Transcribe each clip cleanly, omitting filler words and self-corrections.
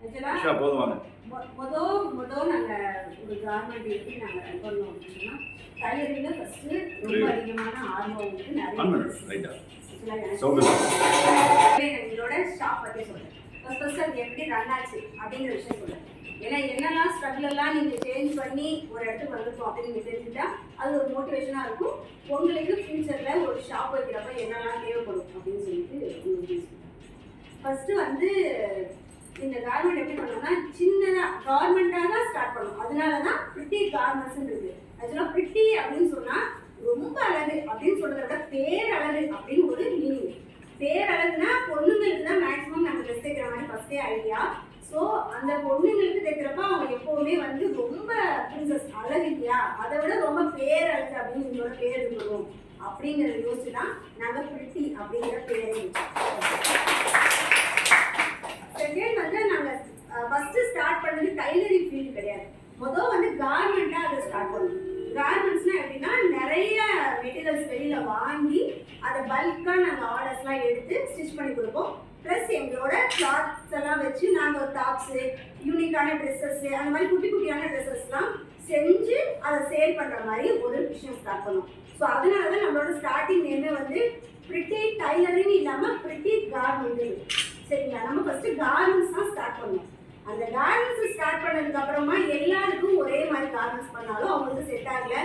ஆக்சுவலாக போதுவாங்க மொதல் நாங்கள் ஒரு கார்மெண்ட் எப்படி நாங்கள் ரன் பண்ணோம் அப்படின்னா டைலரிங்கில் ஃபஸ்ட்டு ரொம்ப அதிகமான ஆர்வம் வந்து நிறைய எங்களோட ஷாப் பற்றி சொல்கிறேன். ஃபஸ்ட்டு அது எப்படி ரன் ஆச்சு அப்படிங்கிற விஷயம் சொல்கிறேன். ஏன்னா என்னெல்லாம் ஸ்ட்ரகிளெல்லாம் நீங்கள் சேஞ்ச் பண்ணி ஒரு இடத்துக்கு வந்துருக்கோம் அப்படின்னு நீங்கள் தெரிஞ்சுட்டா அது ஒரு மோட்டிவேஷனாக இருக்கும். உங்களுக்கு ஃப்யூச்சரில் ஒரு ஷாப் வைக்கிறப்ப என்னெல்லாம் தேவைப்படும் அப்படின்னு சொல்லிட்டு உங்களுக்கு ஃபஸ்ட்டு வந்து இந்த கார்மெண்ட் எப்படி பண்ணோம்னா சின்னதாக கவர்மெண்ட்டாக தான் ஸ்டார்ட் பண்ணோம். அதனால தான் பிரிட்டி கார்மெண்ட்ஸ்ன்னு இருக்குது. ஆக்சுவலாக பிரிட்டி அப்படின்னு சொன்னால் ரொம்ப அழகு அப்படின்னு சொல்கிறத விட பேரழகு அப்படின்னு ஒரு மீனிங். பேரழகுனா பொண்ணுங்களுக்கு தான் மேக்ஸிமம் நம்ம ட்ரெஸ் தைக்கிற மாதிரி ஃபஸ்ட்டே ஐடியா. ஸோ அந்த பொண்ணுங்களுக்கு தைக்கிறப்ப அவங்க எப்போவுமே வந்து ரொம்ப பிரின்சஸ் அழகு இல்லையா, அதை விட ரொம்ப பேரழகு அப்படின்னு உங்களோட பேர் இருக்கணும் அப்படிங்கிறத யோசிச்சு தான் நாங்கள் பிரிட்டி அப்படிங்கிற பேரை செகண்ட் வந்து நாங்கள் ஃபஸ்ட்டு ஸ்டார்ட் பண்ணது டைலரிங் ஃபீல்டு கிடையாது. மொதல் வந்து கார்மெண்ட்டாக அதை ஸ்டார்ட் பண்ணணும். கார்மெண்ட்ஸ்னால் எப்படின்னா நிறைய மெட்டீரியல்ஸ் வெளியில் வாங்கி அதை பல்காக நாங்கள் ஆர்டர்ஸ்லாம் எடுத்து ஸ்டிச் பண்ணி கொடுப்போம். ப்ளஸ் எங்களோட கிளாத்ஸ் எல்லாம் வச்சு நாங்கள் டாப்ஸு, யூனிக்கான ட்ரெஸ்ஸஸ்ஸு, அந்த மாதிரி குட்டி குட்டியான ட்ரெஸ்ஸஸ்லாம் செஞ்சு அதை சேல் பண்ணுற மாதிரி ஒரு விஷயம் ஸ்டார்ட் பண்ணோம். ஸோ அதனால தான் நம்மளோட ஸ்டார்டிங் நேமே வந்து பிரிட்டி டைலரிங் இல்லாமல் பிரிட்டி கார்மெண்ட். சரிங்களா, நம்ம ஃபஸ்ட்டு கார்மெண்ட்ஸ் தான் ஸ்டார்ட் பண்ணோம். அந்த கார்மெண்ட்ஸ் ஸ்டார்ட் பண்ணதுக்கு அப்புறமா எல்லாருக்கும் ஒரே மாதிரி கார்மெண்ட்ஸ் பண்ணாலும் அவங்களுக்கு செட் ஆகல.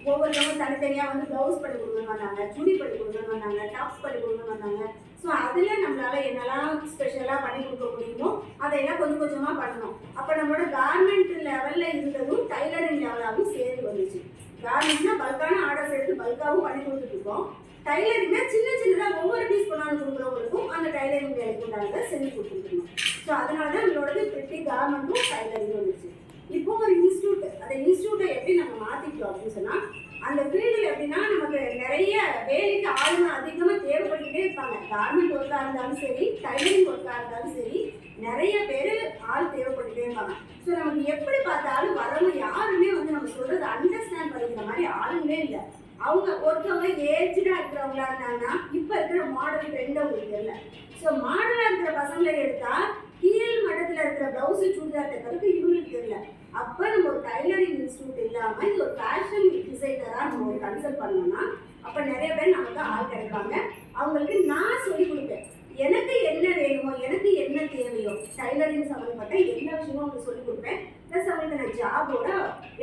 ஒவ்வொருத்தவங்க தனித்தனியாக வந்து ப்ளவுஸ் பண்ணி கொடுக்கணும்னு வந்தாங்க, சுடி பண்ணி கொடுக்கணும்னு வந்தாங்க, டாப்ஸ் பண்ணி கொடுக்கணும்னு வந்தாங்க. ஸோ அதில் நம்மளால் என்னெல்லாம் ஸ்பெஷலாக பண்ணி கொடுக்க முடியுமோ அதையெல்லாம் கொஞ்சம் கொஞ்சமாக பண்ணணும். அப்போ நம்மளோட கார்மெண்ட் லெவலில் இருந்ததும் டைலரிங் லெவலாகவும் சேர்ந்து வந்துச்சு. கார்மெண்ட்ஸ்னால் பல்கான ஆர்டர்ஸ் எடுத்து பல்காகவும் பண்ணி கொடுத்துட்ருக்கோம். டைலரிங்னா சின்ன சின்னதாக ஒவ்வொரு பீஸ் கொண்டாந்து கொடுக்குறவங்களுக்கும் அந்த டைலரிங் வேலைக்கு உண்டானதை செஞ்சு கொடுத்துருக்கணும். ஸோ அதனால தான் நம்மளோடது பிரிட்டி கார்மெண்ட்டும் டைலரிங் வந்துச்சு. இப்போ ஒரு இன்ஸ்டியூட், அந்த இன்ஸ்டியூட்டை எப்படி நம்ம மாற்றிக்கிட்டோம் அப்படின்னு சொன்னால் அந்த ஃபீல்டில் எப்படின்னா நமக்கு நிறைய வேலைக்கு ஆளுங்க அதிகமாக தேவைப்பட்டுக்கிட்டே இருப்பாங்க. கார்மெண்ட் ஒர்க்காக இருந்தாலும் சரி, டைலரிங் ஒர்க்காக இருந்தாலும் சரி, நிறைய பேர் ஆள் தேவைப்பட்டுட்டே இருப்பாங்க. ஸோ நமக்கு எப்படி பார்த்தாலும் வரவங்க யாருமே வந்து நம்ம சொல்கிறது அண்டர்ஸ்டாண்ட் பண்ணிக்கிற மாதிரி ஆளுங்களே இல்லை. அவங்க ஒருத்தவங்க ஏஜ்டாக இருக்கிறவங்களா இருந்தாங்கன்னா இப்போ இருக்கிற மாடல் ட்ரெண்ட் அவங்களுக்கு தெரியல. ஸோ மாடலாக இருக்கிற பசங்களை எடுத்தால் கீழ் மட்டத்தில் இருக்கிற ப்ளவுஸு சுடிதார் தைக்கிறதுக்கு இவங்களுக்கு தெரியல. அப்போ நம்ம ஒரு டைலரிங் இன்ஸ்டியூட் இல்லாமல் இது ஒரு ஃபேஷன் டிசைனராக நம்ம ஒரு கன்சல்ட் பண்ணோம்னா அப்போ நிறைய பேர் நமக்கு ஆள் கிடைப்பாங்க. அவங்களுக்கு நான் சொல்லிக் கொடுப்பேன், எனக்கு என்ன வேணுமோ, எனக்கு என்ன தேவையோ, டைலரிங் சம்மந்தப்பட்ட எல்லா விஷயமும் அவங்களுக்கு சொல்லிக் கொடுப்பேன். ப்ளஸ் அவங்களுக்கு நான் ஜாபோட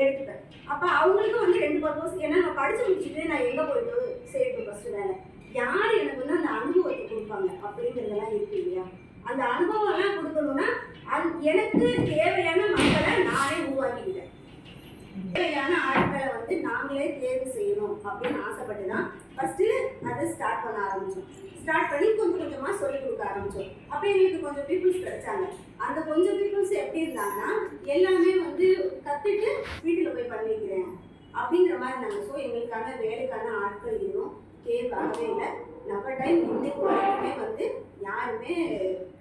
எடுத்துப்பேன். அப்போ அவங்களுக்கும் வந்து ரெண்டு பர்பஸ். ஏன்னா நான் படித்து முடிச்சுட்டு நான் எங்கே போயிட்டு செய்யணும் ஃபஸ்ட்டு வேலை, யார் எனக்கு வந்து அந்த அனுபவத்தை கொடுப்பாங்க அப்படிங்கிறதெல்லாம் இருக்கு இல்லையா. அந்த அனுபவம்லாம் கொடுக்கணும்னா எனக்கு தேவையான மக்களை நானே உருவாக்கிக்கிட்டேன். தேவையான ஆட்களை வந்து நாங்களே தேர்வு செய்யணும் அப்படின்னு ஆசைப்பட்டு தான் ஃபஸ்ட்டு அதை ஸ்டார்ட் பண்ண ஆரம்பித்தோம். ஸ்டார்ட் பண்ணி கொஞ்சம் கொஞ்சமாக சொல்லிக் கொடுக்க ஆரம்பித்தோம். அப்போ எங்களுக்கு கொஞ்சம் பீப்புள்ஸ் கிடைச்சாங்க. அந்த கொஞ்சம் பீப்புள்ஸ் எப்படி இருந்தாங்கன்னா எல்லாமே வந்து கற்றுட்டு வீட்டில் போய் பண்ணிக்கிறேன் அப்படிங்கிற மாதிரி இருந்தாங்க. ஸோ எங்களுக்கான வேலைக்கான ஆட்கள் இன்னும் தேர்வாகவே இல்லை. நம்ம டைம் இன்னைக்கு வரைக்குமே வந்து யாருமே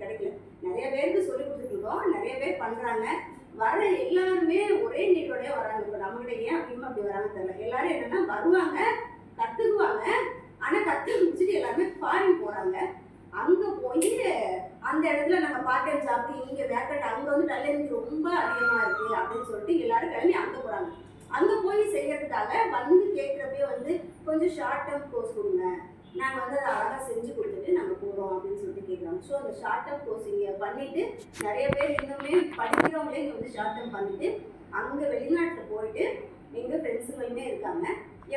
கிடைக்கல. நிறைய பேருக்கு சொல்லி கொடுத்துட்ருக்கோம், நிறைய பேர் பண்ணுறாங்க. வர எல்லாருமே ஒரே நீட்டோடய வராங்க. இப்போ நம்மகிட்ட ஏன் அதிகமாக அப்படி வராங்க தெரியல. எல்லாரும் என்னென்னா வருவாங்க, கற்றுக்குவாங்க, ஆனால் கற்று முடிச்சுட்டு எல்லாருமே ஃபாரின் போகிறாங்க. அங்கே போய் அந்த இடத்துல நம்ம பார்ட் டைம் ஜாப் இங்கே வேக்கண்ட், அங்கே வந்து டைலரிங் ரொம்ப அதிகமாக இருக்குது அப்படின்னு சொல்லிட்டு எல்லாரும் கிளம்பி அங்கே போகிறாங்க. அங்கே போய் செய்யறதுக்காக வந்து கேட்குறப்பே வந்து கொஞ்சம் ஷார்ட் டேர்ம் கோர்ஸ் கொடுங்க, நாங்கள் வந்து அதை அழகாக செஞ்சு கொடுத்துட்டு நாங்கள் போகிறோம் அப்படின்னு சொல்லிட்டு கேட்குறாங்க. ஸோ அந்த ஷார்ட் டேர்ம் கோர்ஸ் இங்கே பண்ணிவிட்டு நிறைய பேர் இன்னுமே படிக்கிறவங்களே இங்கே வந்து ஷார்ட் டேர்ம் பண்ணிவிட்டு அங்கே வெளிநாட்டில் போயிட்டு எங்கள் ஃப்ரெண்ட்ஸுங்களுமே இருக்காங்க.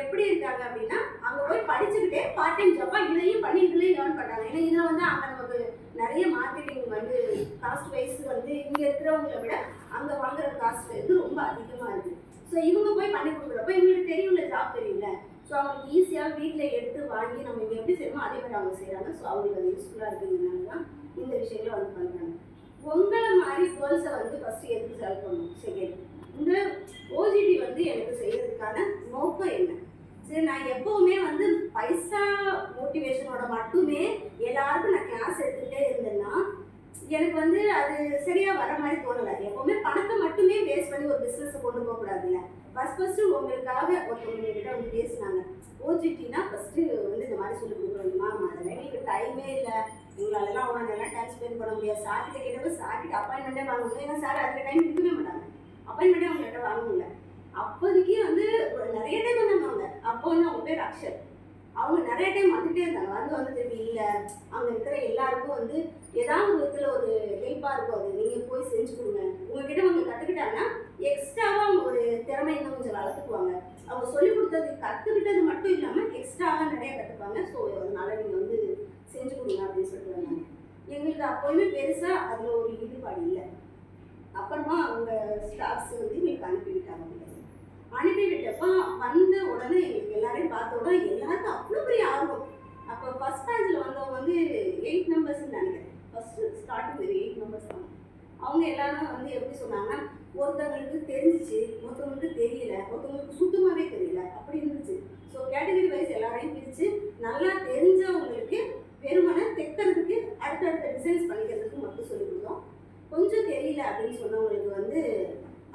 எப்படி இருக்காங்க அப்படின்னா அங்கே போய் படிச்சுக்கிட்டே பார்ட் டைம் ஜாப்பாக இதையும் பண்ணி இதுலேயும் லேர்ன் பண்ணுறாங்க. ஏன்னா இதில் வந்து அங்கே நமக்கு நிறைய மார்க்கெட்டிங் வந்து காஸ்ட் வைஸ் வந்து இங்கே இருக்கிறவங்களை விட அங்கே வாங்குற காஸ்ட் வந்து ரொம்ப அதிகமாக இருக்குது. ஸோ இவங்க போய் பண்ணி கொடுக்குறப்ப இவங்களுக்கு தெரியும்ல, ஜாப் தெரியும்ல. ஸோ அவங்களுக்கு ஈஸியாக வீட்டில் எடுத்து வாங்கி நம்ம இங்கே எப்படி செய்யணுமோ அதே மாதிரி அவங்க செய்கிறாங்க. ஸோ அவங்களுக்கு அது யூஸ்ஃபுல்லாக இருக்குங்கிறதுனால தான் இந்த விஷயங்களை வந்து பண்ணுறாங்க. உங்களை மாதிரி கேர்ள்ஸை வந்து ஃபஸ்ட்டு எதுக்கு செலக்ட் பண்ணணும். செகண்ட், இந்த ஓஜிடி வந்து எனக்கு செய்கிறதுக்கான நோக்கம் என்ன. சரி, நான் எப்போவுமே வந்து பைசா மோட்டிவேஷனோட மட்டுமே எல்லாருக்கும் நான் கிளாஸ் எடுத்துகிட்டே இருந்தேன்னா எனக்கு வந்து அது சரியாக வர மாதிரி தோணலை. எப்போவுமே பணத்தை மட்டுமே பேஸ் பண்ணி ஒரு பிஸ்னஸை கொண்டு போகக்கூடாதுல்ல. ஃபஸ்ட்டு உங்களுக்காக ஒருத்தவங்க கிட்ட வந்து பேசினாங்க, ஓஜிடினா ஃபஸ்ட்டு வந்து இந்த மாதிரி சொல்லி கொடுக்குறோம்மா, அதெல்லாம் எங்களுக்கு டைமே இல்லை, உங்களாலலாம் அவ்வளோ நல்லா டைம் ஸ்பெண்ட் பண்ண முடியாது. சார்கிட்ட கேட்டப்போ சார்கிட்ட அப்பாயின்மெண்ட்டே வாங்க முடியல. ஏன்னா சார் அதில் டைம் இருக்கவே மாட்டாங்க, அப்பாயின்மெண்ட்டே அவங்கள்ட்ட வாங்க முடியல. அப்போதைக்கு வந்து ஒரு நிறைய டைம் வந்தாங்க அவங்க. அப்போ வந்து அவங்க பேர் அக்ஷர். அவங்க நிறைய டைம் வந்துட்டே இருந்தாங்க. வந்து திரும்பி இல்லை, அங்கே இருக்கிற எல்லாருக்கும் வந்து ஏதாவது ஒரு விதத்தில் ஒரு ஹெல்ப்பாக இருக்கும், அது நீங்கள் போய் செஞ்சு கொடுங்க. உங்ககிட்ட அவங்க கற்றுக்கிட்டாங்கன்னா எக்ஸ்ட்ராவாக அவங்க ஒரு திறமை இன்னும் கொஞ்சம் வளர்த்துக்குவாங்க. அவங்க சொல்லிக் கொடுத்தது கற்றுக்கிட்டது மட்டும் இல்லாமல் எக்ஸ்ட்ராவாக நிறைய கற்றுப்பாங்க. ஸோ அதனால நீங்கள் வந்து செஞ்சு கொடுங்க அப்படின்னு சொல்லிட்டு வந்தாங்க. எங்களுக்கு அப்போயுமே பெருசாக அதில் ஒரு ஈடுபாடு இல்லை. அப்புறமா அவங்க ஸ்டாஃப்ஸ் வந்து எங்களுக்கு அனுப்பிவிட்டாங்க. அனுப்பிவிட்டப்போ வந்த உடனே எங்களுக்கு எல்லாரையும் பார்த்த உடனே எல்லாருக்கும் அவ்வளோ பெரிய ஆர்வம். அப்போ ஃபஸ்ட் பேட்சில் வந்தவங்க வந்து 8 மெம்பர்ஸ்ன்னு நினைக்கிறேன். ஃபஸ்ட்டு ஸ்டார்டிங் ஒரு 8 மெம்பர்ஸ் தான். அவங்க எல்லாரும் வந்து எப்படி சொன்னாங்கன்னா, ஒருத்தவங்களுக்கு தெரிஞ்சிச்சு, ஒருத்தவங்களுக்கு தெரியல, ஒருத்தவங்களுக்கு சுத்தமாகவே தெரியல, அப்படி இருந்துச்சு. ஸோ கேட்டகரி வைஸ் எல்லாரையும் பிரித்து நல்லா தெரிஞ்சவங்களுக்கு வெறுமனை தைக்கிறதுக்கு அடுத்தடுத்த டிசைன்ஸ் பண்ணிக்கிறதுக்கு மட்டும் சொல்லிக் கொடுத்தோம். கொஞ்சம் தெரியல அப்படின்னு சொன்னவங்களுக்கு வந்து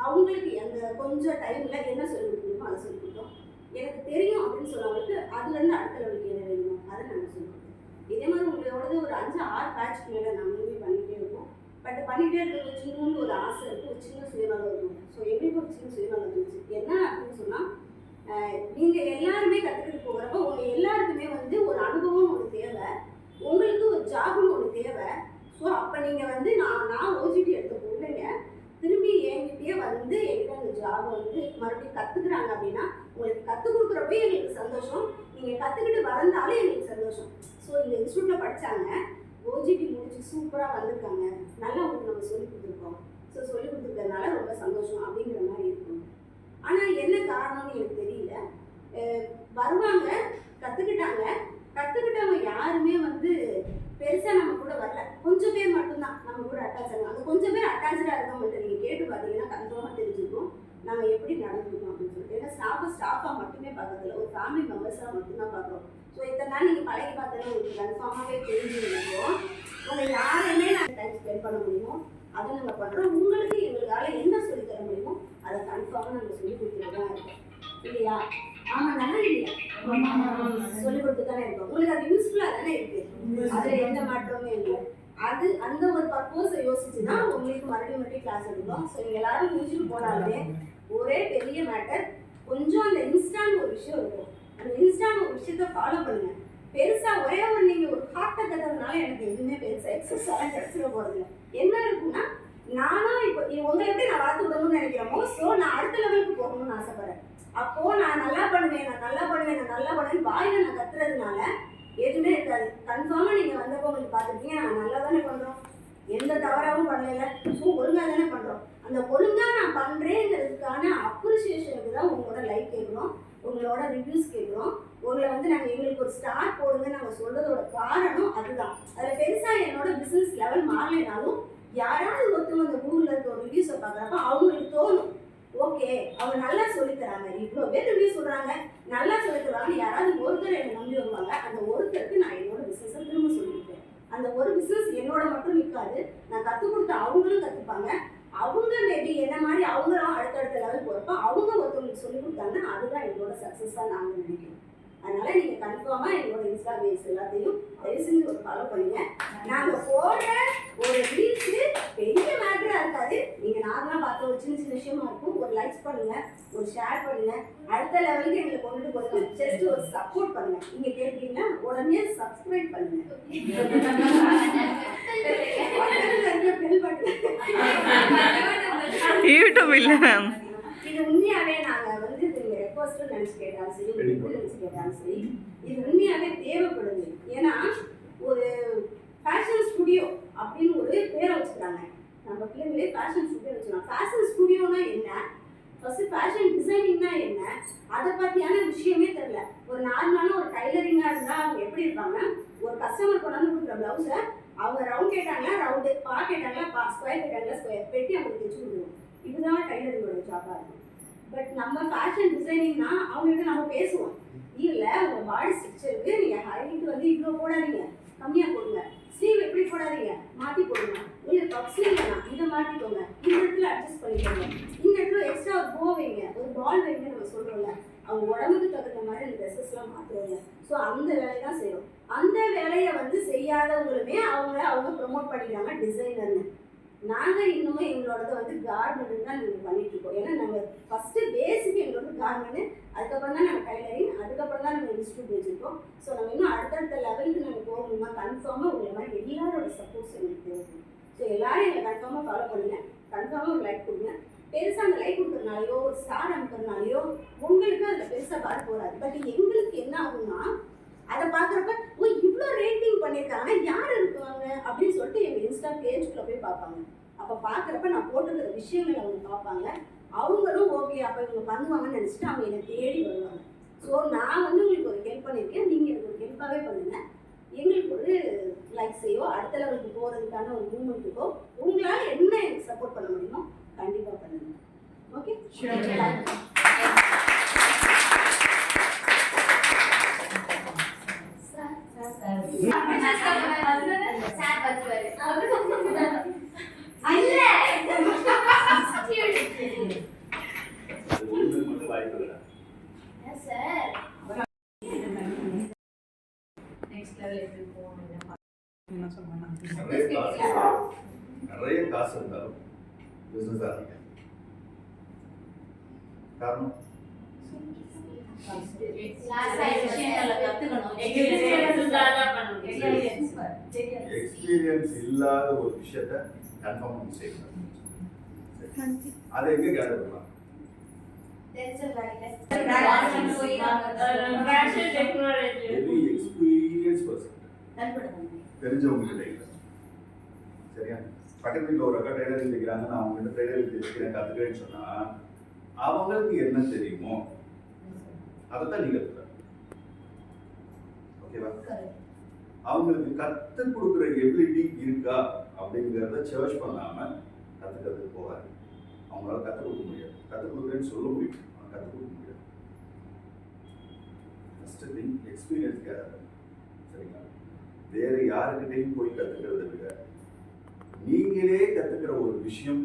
அவங்களுக்கு அந்த கொஞ்சம் டைமில் என்ன சொல்லிக் கொடுக்கணுமோ அதை சொல்லிக் கொடுத்தோம். எனக்கு தெரியும் அப்படின்னு சொன்னவங்களுக்கு அதுலேருந்து அடுத்த லெவலுக்கு என்ன வேணுமோ அதை நாங்கள் சொல்லிக் கொடுத்தோம். இதே மாதிரி உங்களோடது ஒரு 5-6 பேட்ச்க்கு மேலே நாங்களுமே பண்ணிகிட்டே இருக்கோம். பட் பண்ணிகிட்டே இருக்கிறது சின்னன்னு ஒரு ஆசை இருக்குது, ஒரு சின்ன சுயநலம் இருக்கும். ஸோ எங்களுக்கு ஒரு சின்ன சுயநலம் இருந்துச்சு. என்ன அப்படின்னு சொன்னால், நீங்கள் எல்லாருமே கற்றுக்கிட்டு போகிறப்ப உங்கள் எல்லாருக்குமே வந்து ஒரு அனுபவம் ஒன்று தேவை, உங்களுக்கு ஒரு ஜாப்னு ஒன்று தேவை. ஸோ அப்போ நீங்கள் வந்து நான் ஓஜிடி எடுத்த பிள்ளைங்க திரும்பி என்கிட்டயே வந்து என்கிட்ட அந்த ஜாபை வந்து மறுபடியும் கற்றுக்குறாங்க அப்படின்னா உங்களுக்கு கற்றுக் கொடுக்குறப்ப எங்களுக்கு சந்தோஷம், நீங்கள் கற்றுக்கிட்டு வளர்ந்தாலும் எங்களுக்கு சந்தோஷம். ஸோ இந்த இன்ஸ்டியூட்டில் படித்தாங்க, ஓஜிடி முடிச்சு சூப்பராக வந்திருக்காங்க, நல்லா உங்களுக்கு நம்ம சொல்லிக் கொடுத்துருக்கோம். ஸோ சொல்லிக் கொடுத்துருக்கறதுனால ரொம்ப சந்தோஷம் அப்படிங்கிற மாதிரி இருக்கும். ஆனால் என்ன காரணம்னு எனக்கு தெரியல. வருவாங்க, கற்றுக்கிட்டவங்க யாருமே வந்து பெருசாக நம்ம கூட வரல. கொஞ்சம் பேர் மட்டும்தான் நம்ம கூட அட்டாச் ஆகும். அந்த கொஞ்சம் பேர் அட்டாச்சாக இருக்கவங்கள்ட்ட நீங்கள் கேட்டு பார்த்தீங்கன்னா கன்ஃபார்மாக தெரிஞ்சுக்கும் நாங்கள் எப்படி நடந்துருக்கோம் அப்படின்னு சொல்லிட்டு. ஏன்னா ஸ்டாஃபாக மட்டுமே பார்க்கறதில்ல, ஒரு ஃபேமிலி மெம்பர்ஸாக மட்டும்தான் பார்க்குறோம். ஸோ இத்தனை நாள் நீங்கள் பழகி பார்த்தோன்னா உங்களுக்கு கன்ஃபார்மாகவே தெரிஞ்சுருக்கோம். உங்களை யாரையுமே நாங்கள் டைம் ஸ்பெண்ட் பண்ண முடியுமோ அதை நாங்கள் பண்ணுறோம். உங்களுக்கு எங்களுக்கால என்ன சொல்லித்தர முடியுமோ அதை கன்ஃபார்மாக நாங்கள் சொல்லி கொடுத்துட்டு தான் இருக்கோம், இல்லையா? ஆமாம் தானே? இல்லையா? சொல்லிக் கொடுத்து தானே இருக்கோம். உங்களுக்கு அது யூஸ்ஃபுல்லாக தானே இருக்குது, அதில் எந்த மாற்றமே இல்லை. அது அந்த ஒரு பர்பஸை யோசிச்சு தான் உங்களுக்கு மறுபடியும் கிளாஸ் எடுக்கிறோம். ஸோ நீங்கள் எல்லாரும் முடிச்சுட்டு போனாலுமே ஒரே பெரிய மேட்டர், கொஞ்சம் அந்த இன்ஸ்டான்னு ஒரு விஷயம் இருக்கும். அந்த இன்ஸ்டான்னு ஒரு விஷயத்த ஃபாலோ பண்ணுங்க. பெருசாக ஒரே ஒரு நீங்கள் ஒரு ஹார்ட்டை தட்டதுனால எனக்கு எதுவுமே பெருசாக எக்ஸசைஸ் கிடச்சிட போகிறது என்ன இருக்குன்னா, நானும் இப்போ உங்களை எப்படி நான் வளர்த்து விடணும்னு நினைக்கிறோமோ, ஸோ நான் அடுத்த லெவலுக்கு போகணும்னு ஆசைப்படுறேன். அப்போது நான் நல்லா பண்ணுவேன் வாயில் நான் கத்துறதுனால எதுவுமே இருக்காது. கன்ஃபார்மாக நீங்கள் வந்தப்போ உங்களுக்கு பார்த்துருக்கீங்க, நாங்கள் நல்லா தானே பண்ணுறோம், எந்த தவறாகவும் பண்ணல, ஸோ ஒழுங்காக தானே பண்ணுறோம். அந்த ஒழுங்காக நான் பண்ணுறேங்கிறதுக்கான அப்ரிசியேஷனுக்கு தான் உங்களோட லைக் கேட்குறோம், உங்களோட ரிவ்யூஸ் கேட்குறோம். உங்களை வந்து நாங்கள் எங்களுக்கு ஒரு ஸ்டார் போடுங்க நாங்கள் சொல்கிறதோட காரணம் அதுதான். அதில் பெருசாக என்னோட பிஸ்னஸ் லெவல் மாறலைனாலும் யாராவது ஒருத்தவங்க அந்த கூகுளில் இருக்க ஒரு ரிவ்யூஸை பார்க்குறப்ப அவங்களுக்கு தோணும், ஓகே அவங்க நல்லா சொல்லித்தராங்க, இவ்வளோ பேர் ரிவ்யூ சொல்கிறாங்க, நல்லா சொல்லித்தராங்க, யாராவது ஒருத்தர் என்னை நம்பி வருவாங்க. அந்த ஒருத்தருக்கு நான் என்னோட பிஸ்னஸை திரும்ப சொல்லியிருக்கேன். அந்த ஒரு பிஸ்னஸ் என்னோட மட்டும் நிற்காது, நான் கற்றுக் கொடுத்த அவங்களும் கற்றுப்பாங்க. அவங்க மேபி என்ன மாதிரி அவங்களும் அடுத்தடுத்த லெவல் போகிறப்ப அவங்க ஒருத்தவங்களுக்கு சொல்லி கொடுத்தாங்கன்னா அதுதான் எங்களோட சக்ஸஸாக நாங்கள் நினைக்கிறோம். அதனால நீங்கள் கன்ஃபார்மாக எங்களோட இன்ஸ்டா பேஸ் எல்லாத்தையும் தயவு செஞ்சு ஒரு ஃபாலோ பண்ணுங்க. நாங்கள் போடுற ஒரு ரீல்ஸு பெரிய மேட்டராக இருக்காது, நீங்கள் நார்மலாக பார்த்த ஒரு சின்ன சின்ன விஷயமா இருக்கும். ஒரு லைக்ஸ் பண்ணுங்க, ஒரு ஷேர் பண்ணுங்க, அடுத்த லெவலுக்கு எங்களை கொண்டுட்டு போடுங்க. ஜஸ்ட் ஒரு சப்போர்ட் பண்ணுங்க. நீங்கள் கேட்டீங்கன்னா உடனே சப்ஸ்கிரைப் பண்ணுங்க. யூடியூப் இல்லை மேம், இது உண்மையாவே நாங்கள் வந்து ரெக்வஸ்ட் நினச்சி கேட்டாலும் சரி, நினச்சி கேட்டாலும் சரி, இது உண்மையாவே தேவைப்படுது. ஏன்னா ஒரு ஃபேஷன் ஸ்டுடியோ அப்படின்னு ஒரு பேரை வச்சுக்கிறாங்க. நம்ம பிள்ளைங்களே ஃபேஷன் ஸ்டுடியோ வச்சுக்கலாம். ஃபேஷன் ஸ்டுடியோனா என்ன, ஃபர்ஸ்ட் ஃபேஷன் டிசைனிங்னா என்ன, அதை பற்றியான விஷயமே தெரியல. ஒரு நார்மலான ஒரு டைலரிங்காக இருந்தால் அவங்க எப்படி இருப்பாங்க, ஒரு கஸ்டமர் கொண்டாந்து கொடுக்குற ப்ளவுஸை அவங்க ரவுண்ட் கேட்டாங்களா ரவுண்டு, பா கேட்டாங்களா பா, ஸ்கொயர் கேட்டாங்களா ஸ்கொயர், பெட்டி அவங்களுக்கு தைச்சு கொடுக்கணும். இதுதான் டைலரிங்கோட ஜாபாக இருக்கும். பட் நம்ம ஃபேஷன் டிசைனிங்னா அவங்ககிட்ட நம்ம பேசுவோம், இல்லை உங்கள் பாடி ஸ்ட்ரக்சருக்கு நீங்கள் ஹைட் வந்து இவ்வளோ போடாதீங்க, கம்மியாக போடுங்க, ஸ்லீவ் எப்படி போடாதீங்க, மாற்றி போடுங்க, இல்லை பப் ஸ்லீவ் வேணாம் இதை மாற்றிக்கோங்க, இந்த இடத்துல அட்ஜஸ்ட் பண்ணிக்கோங்க, இந்த இடத்துல எக்ஸ்ட்ரா ஒரு போ வைங்க, ஒரு பால் வைங்க நம்ம சொல்கிறோம்ல, அவங்க உடம்புக்கு தகுந்த மாதிரி அந்த ட்ரெஸ்ஸஸ்லாம் மாற்றுவாங்க. ஸோ அந்த வேலையை தான் செய்யும். அந்த வேலையை வந்து செய்யாதவங்களுமே அவங்க ப்ரொமோட் பண்ணிக்கிறாங்க டிசைனர்னு. நாங்கள் இன்னமும் எங்களோடது வந்து கார்மெண்ட் தான் நாங்கள் பண்ணிட்டு இருக்கோம். ஏன்னா நாங்கள் ஃபஸ்ட்டு பேசிக் எங்களோட கார்மெண்ட், அதுக்கப்புறம் தான் நாங்கள் டைலரிங், அதுக்கப்புறம் தான் நாங்கள் இன்ஸ்டியூட் வச்சுருக்கோம். ஸோ நம்ம இன்னும் அடுத்தடுத்த லெவலுக்கு நாங்கள் போகணுமா கன்ஃபார்மாக உங்களை மாதிரி எல்லாரோட சப்போர்ட்ஸ் எங்களுக்கு தேவைப்படும். ஸோ எல்லாரும் எங்களை கன்ஃபார்மாக ஃபாலோ பண்ணுங்கள், கன்ஃபார்மாக ஒரு லைக் கொடுங்க. பெருசாக அந்த லைக் கொடுக்குறதுனாலையோ ஒரு ஸ்டார் அனுப்புறதுனாலையோ உங்களுக்கு அதில் பெருசாக வர போகாது. பட் எங்களுக்கு என்ன ஆகும்னா அதை பார்க்குறப்ப ஓ இவ்வளோ ரேட்டிங் பண்ணியிருக்காங்க யார் இருப்பாங்க அப்படின்னு சொல்லிட்டு எங்கள் இன்ஸ்டா பேஜ்குள்ளே போய் பார்ப்பாங்க. அப்போ பார்க்குறப்ப நான் போட்டுக்கிற விஷயங்களை அவங்க பார்ப்பாங்க. அவங்களும் ஓகே அப்போ இவங்க பண்ணுவாங்கன்னு நினச்சிட்டு அவங்க என்னை தேடி வருவாங்க. ஸோ நான் வந்து உங்களுக்கு ஒரு ஹெல்ப் பண்ணியிருக்கேன், நீங்கள் எனக்கு ஒரு ஹெல்ப்பாகவே பண்ணுங்கள். எங்களுக்கு ஒரு லைக்ஸையோ அடுத்த லெவலுக்கு போகிறதுக்கான ஒரு மூமெண்ட்டுக்கோ உங்களால் என்ன எனக்கு சப்போர்ட் பண்ண முடியுமோ கண்டிப்பாக பண்ணுங்கள். ஓகே நிறைய காசு இருந்தாலும் பிசினஸ் ஆரம்பிக்க காரணம் எக்ஸ்பீரியன்ஸ் இல்லாத ஒரு விஷயத்த கன்ஃபார்ம் பண்ணி செய்யணும். அதை எங்க கேதர் பண்ணலாம்? எக்ஸ்பீரியன்ஸ் பர்சன் தெரிஞ்சவங்க கிட்ட. சரியா? பக்கத்து வீட்டில் ஒரு அக்கா டைலரிங் தைக்கிறாங்க, நான் அவங்க கிட்ட டைலரிங் தைக்கிறேன் கற்றுக்கிறேன்னு சொன்னா அவங்களுக்கு என்ன தெரியுமோ அதைத்தான் நீங்க கற்றுக்க. ஓகேவா? அவங்களுக்கு கற்றுக் கொடுக்குற எபிலிட்டி இருக்கா அப்படிங்கிறத சர்ச் பண்ணாம கற்றுக்கிறதுக்கு போகாது. அவங்களால கற்றுக் கொடுக்க முடியாது. கற்றுக் கொடுக்குறேன்னு சொல்ல முடியும், ஆனால் கற்றுக் கொடுக்க முடியாது. First thing experience gather. சரிங்களா? வேற யாருக்கிட்டையும் போய் கற்றுக்கிறத விட நீங்களே கற்றுக்கிற ஒரு விஷயம்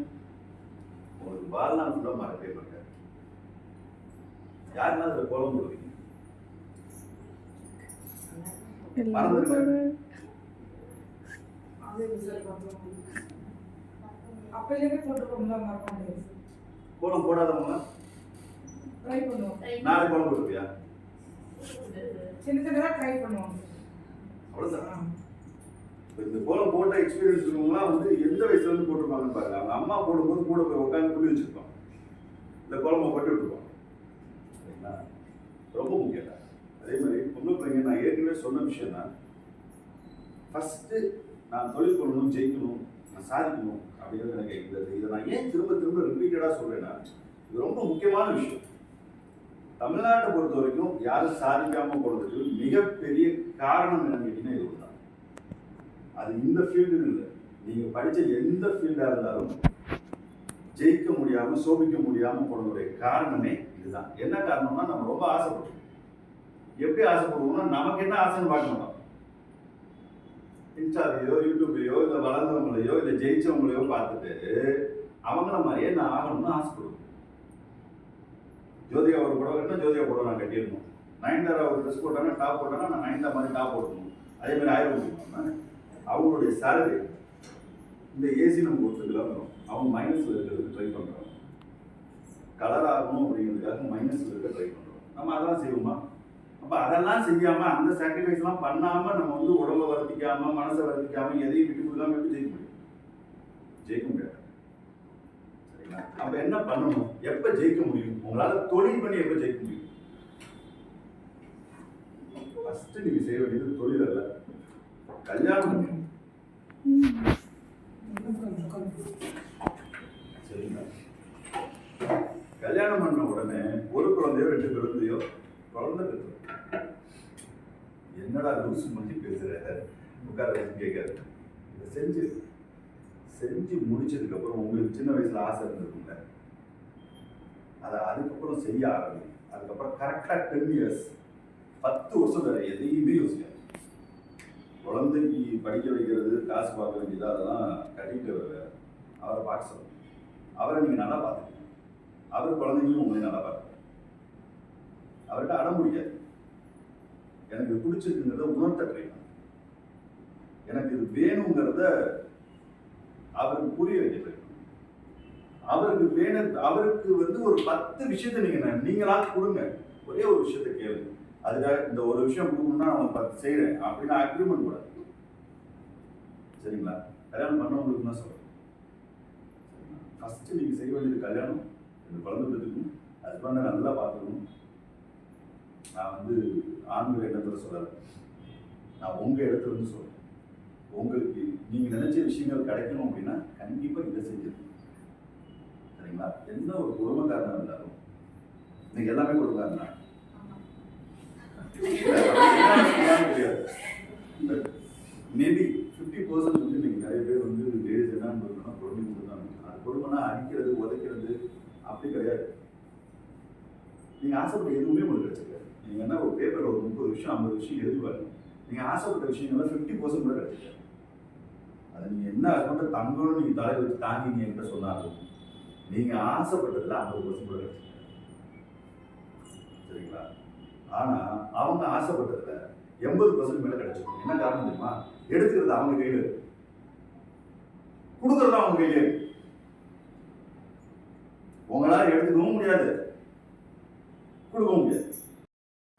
உங்களுக்கு வாழ்நாள் ஃபுல்லாக மறக்கவே மாட்டாது. யாருன்னா அதில் கோலம் போடுவீங்க? கோலம் போடாதவங்க நாளைக்கு கோலம் போடுவியா? அவ்வளோதான். இந்த கோலம் போட்ட எக்ஸ்பீரியன்ஸ் இருக்கவங்களாம் வந்து எந்த வயசுல இருந்து போட்டிருப்பாங்கன்னு பாருங்க. அவங்க அம்மா போடும்போது கூட போய் உட்காந்து புள்ளி வச்சிருப்பாங்க, இந்த கோலமா பட்டு விட்டுருப்பாங்க. சரிங்களா? ரொம்ப முக்கியம். அதே மாதிரி பொண்ணு பையன் நான் ஏற்கனவே சொன்ன விஷயம் தான், ஃபஸ்ட்டு நான் தொழில் பண்ணணும், ஜெயிக்கணும், நான் சாதிக்கணும் அப்படிங்கிறது எனக்கு இதை நான் ஏன் திரும்ப திரும்ப ரிப்பீட்டடாக சொல்கிறேன்னா இது ரொம்ப முக்கியமான விஷயம். தமிழ்நாட்டை பொறுத்த வரைக்கும் யாரும் சாதிக்காமல் போனதுக்கு மிகப்பெரிய காரணம் என்னன்னு கேட்டீங்கன்னா இது ஒன்று தான். அது இந்த ஃபீல்டு இல்லை, நீங்கள் படித்த எந்த ஃபீல்டாக இருந்தாலும் ஜெயிக்க முடியாமல் சோபிக்க முடியாமல் போனதுடைய காரணமே இதுதான். என்ன காரணம்னா நம்ம ரொம்ப ஆசைப்படுறோம். எப்படி ஆசைப்படுவோம்னா நமக்கு என்ன ஆசைன்னு பார்க்க மாட்டோம். இன்ஸ்டாலையோ யூடியூப்லையோ இல்லை வளர்ந்தவங்களையோ இல்லை ஜெயிச்சவங்களையோ பார்த்துட்டு அவங்கள மாதிரியே நான் ஆகணும்னு ஆசைப்படுவோம். ஜோதிகா ஒரு புடவை கட்டினா ஜோதிகா புடவை நான் கட்டிடணும். நயன்தாரா ஒரு ட்ரெஸ் போட்டாங்கன்னா டாப் போட்டாங்கன்னா நான் நயன்தா மாதிரி டாப் போடணும். அதே மாதிரி ஆயிரம் முடியுமா? அவங்களுடைய சேலரி இந்த ஏசி நமக்கு ஒருத்தருக்குலாம் வரும். அவங்க மைனஸில் இருக்கிறதுக்கு ட்ரை பண்ணுறோம். கலர் ஆகணும் அப்படிங்கிறதுக்காக மைனஸில் இருக்க ட்ரை பண்ணுறோம். நம்ம அதெல்லாம் செய்வோமா? அப்போ அதெல்லாம் செய்யாமல் அந்த சாக்ரிஃபைஸ்லாம் பண்ணாமல் நம்ம வந்து உடம்பை வருத்திக்காமல் மனசை வருத்திக்காமல் எதையும் விட்டு கொடுக்காம எப்படி ஜெயிக்க முடியும்? ஜெயிக்க முடியாது. சரிங்களா? அப்போ என்ன பண்ணணும்? எப்போ ஜெயிக்க முடியும்? உங்களால் தொழில் பண்ணி எப்போ ஜெயிக்க முடியும்? ஃபஸ்ட்டு நீங்கள் செய்ய வேண்டியது தொழில் அல்ல, கல்யாணம் பண்ணணும். சரிங்களா? கல்யாணம் பண்ண உடனே ஒரு குழந்தையோ 2 குழந்தையோ குழந்தை பெற்று என்னடா லூசு மாதிரி பேசுற உட்கார வச்சு கேட்காது. இதை செஞ்சு முடிச்சதுக்கப்புறம் உங்களுக்கு சின்ன வயசுல ஆசை இருந்திருக்குங்க, அதை அதுக்கப்புறம் செய்ய ஆரம்பிக்கும். அதுக்கப்புறம் கரெக்டாக 10 இயர்ஸ் 10 வருஷம் வேற எதையுமே யோசிக்காது. குழந்தைக்கு படிக்க வைக்கிறது, காசு பார்க்க வேண்டியது, அதெல்லாம் கட்டிட்டு அவரை பார்க்க சொல்லணும். அவரை நீங்கள் நல்லா பார்த்துக்கணும், அவர் குழந்தைங்களும் உங்களை நல்லா பார்க்கணும். அவர்கிட்ட அடம் முடியாது. எனக்கு இது பிடிச்சிருக்குங்கிறத உணர்த்த ட்ரை பண்ணு. எனக்கு இது வேணுங்கிறத அவருக்கு புரிய வைக்க ட்ரை பண்ணு. அவருக்கு வேணும், அவருக்கு வந்து ஒரு 10 விஷயத்தை நீங்களா கொடுங்க. ஒரே ஒரு விஷயத்தை கேளுங்க. அதுக்காக இந்த ஒரு விஷயம் கொடுக்கணும்னா நான் 10 செய்கிறேன் அப்படின்னு அக்ரிமெண்ட் கூடாது. சரிங்களா? கல்யாணம் பண்ணவங்களுக்கு தான் சொல்றேன். ஃபர்ஸ்ட் நீங்க செய்ய வேண்டியது கல்யாணம், இந்த குழந்தை பெற்றுக்கணும், ஹஸ்பண்டை நல்லா பார்த்துக்கணும். நான் வந்து ஆண்கள் எண்ணத்துல சொல்லலை, நான் உங்க இடத்துல இருந்து சொல்றேன். உங்களுக்கு நீங்க நினைச்ச விஷயங்கள் கிடைக்கணும் அப்படின்னா கண்டிப்பா இதை செஞ்சிருக்கணும். சரிங்களா? என்ன ஒரு குடும்பக்காரனா இருந்தாலும் இன்னைக்கு எல்லாமே குடும்பக்காரனா மேபி 50% வந்து இன்னைக்கு நிறைய பேர் வந்து லேடிஸ் என்னன்னு பார்த்தோம்னா குழந்தை கொடுத்தாங்க. அது குடும்பம்னா அடிக்கிறது உதைக்கிறது அப்படி கிடையாது. நீங்க ஆசைப்பட்ட எதுவுமே உங்களுக்கு கிடைச்சிருக்காது. நீங்க என்ன ஒரு பேப்பர்ல ஒரு 30 விஷயம் 50 விஷயம் எழுதி பாருங்க, நீங்க ஆசைப்பட்ட விஷயங்கள்லாம் 50% கூட கிடைச்சிருக்காது. அது நீங்க என்ன ஹஸ்பண்ட் தங்கணும் நீங்க தலையை வச்சு தாங்கி நீங்க என்கிட்ட சொன்னாலும் நீங்க ஆசைப்பட்டதுல 50% கூட கிடைச்சிருக்காது. சரிங்களா? ஆனா அவங்க ஆசைப்பட்டதுல 80% மேல கிடைச்சிருக்கும். என்ன காரணம் தெரியுமா? எடுக்கிறது அவங்க கையில இருக்கு, கொடுக்கறது அவங்க கையில இருக்கு. உங்களால எடுத்துக்கவும் முடியாது, கொடுக்கவும் முடியாது.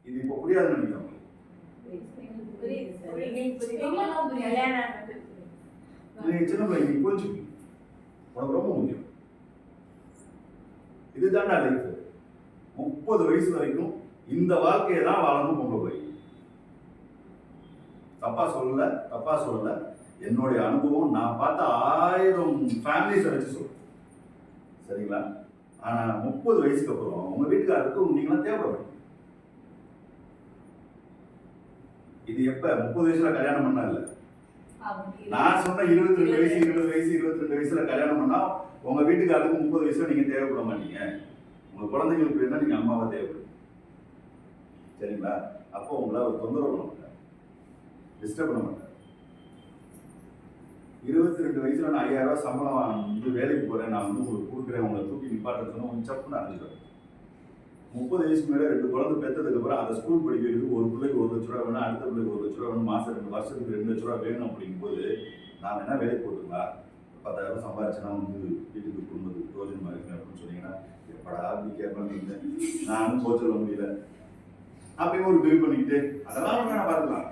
இது இப்ப புரியாதுன்னு நினைக்கிறேன். நீங்க சின்ன பிள்ளைங்க நீங்க புரிஞ்சுக்கணும், உனக்கு ரொம்ப முக்கியம். இதுதான் லைஃப். 30 வயசு வரைக்கும் இந்த வாழ்க்கையை தான் வாழணும். பொம்பளை போய் தப்பா சொல்லல, என்னுடைய அனுபவம், நான் பார்த்த 1000 ஃபேமிலிஸ் வச்சு சொல்றேன். சரிங்களா? ஆனா 30 வயசுக்கு அப்புறம் உங்க வீட்டுக்காரருக்கு நீங்களாம் தேவைப்படும். இது எப்ப 30 வயசுல கல்யாணம் பண்ணா இல்ல, நான் சொன்ன 22 வயசு 20 வயசு 22 வயசுல கல்யாணம் பண்ணா உங்க வீட்டுக்காரருக்கு 30 வயசுல நீங்க தேவைப்பட மாட்டீங்க. உங்க குழந்தைங்களுக்கு வேணா நீங்க அம்மாவா தேவைப்படும். சரிங்களா? அப்போ உங்களை ஒரு தொந்தரவு பண்ண மாட்டார், டிஸ்டர்ப் பண்ண மாட்டார். 22 வயசுல நான் 5000 ரூபாய் சம்பளம் வந்து வேலைக்கு போறேன், நான் வந்து உங்களுக்கு கொடுக்குறேன், உங்களை தூக்கி நிப்பாட்ட சொன்னா கொஞ்சம் சப்புன்னு அடைஞ்சிடும். 30 வயசுக்கு மேலே 2 குழந்தை பெற்றதுக்கு அப்புறம் அதை ஸ்கூல் படிக்கிறதுக்கு ஒரு பிள்ளைக்கு 1 லட்ச ரூபா வேணும், அடுத்த பிள்ளைக்கு 1 லட்ச ரூபா வேணும், மாசம் 2 வருஷத்துக்கு 2 லட்ச ரூபா வேணும். அப்படிங்கும்போது நான் என்ன வேலைக்கு போட்டுங்களா, 10,000 ரூபாய் சம்பாதிச்சேன்னா வந்து வீட்டுக்கு குடும்பத்துக்கு பிரயோஜனமா இருக்கு அப்படின்னு சொன்னீங்கன்னா எப்படா அப்படி கேட்பாங்க. நானும் போக சொல்ல முடியல, அப்பயும் ஒரு பில் பண்ணிக்கிட்டு அதெல்லாம் வேணா பார்த்துக்கலாம்.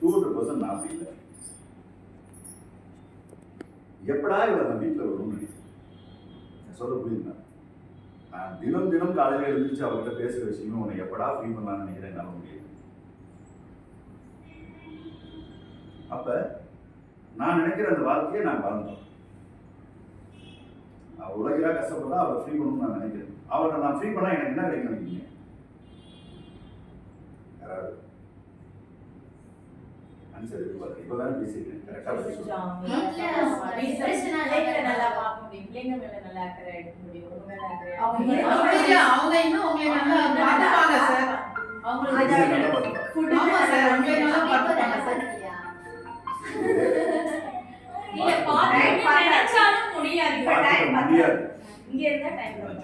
200% நான் அப்படி இல்லை. எப்படா இவரை வீட்டில் வரும்னு நினைக்கிறேன். சொல்ல புரியுதுங்களா? நான் தினம் காலையில் எழுந்திரிச்சு அவர்கிட்ட பேசுகிற விஷயமே உன்னை எப்படா ஃப்ரீ பண்ணலான்னு நினைக்கிறேன், என்னால் முடியாது. அப்ப நான் நினைக்கிற அந்த வாழ்க்கையை நான் வாழ்ந்தோம். உலகிலா கஷ்டப்பட்டா அவரை ஃப்ரீ பண்ணணும்னு நான் நினைக்கிறேன். அவரை நான் ஃப்ரீ பண்ணா எனக்கு என்ன கிடைக்கும் நினைக்கிறீங்க? யாராவது ஆன்சர் எதிர்பார்க்க இப்பதான் பேசிக்கிறேன். கரெக்டா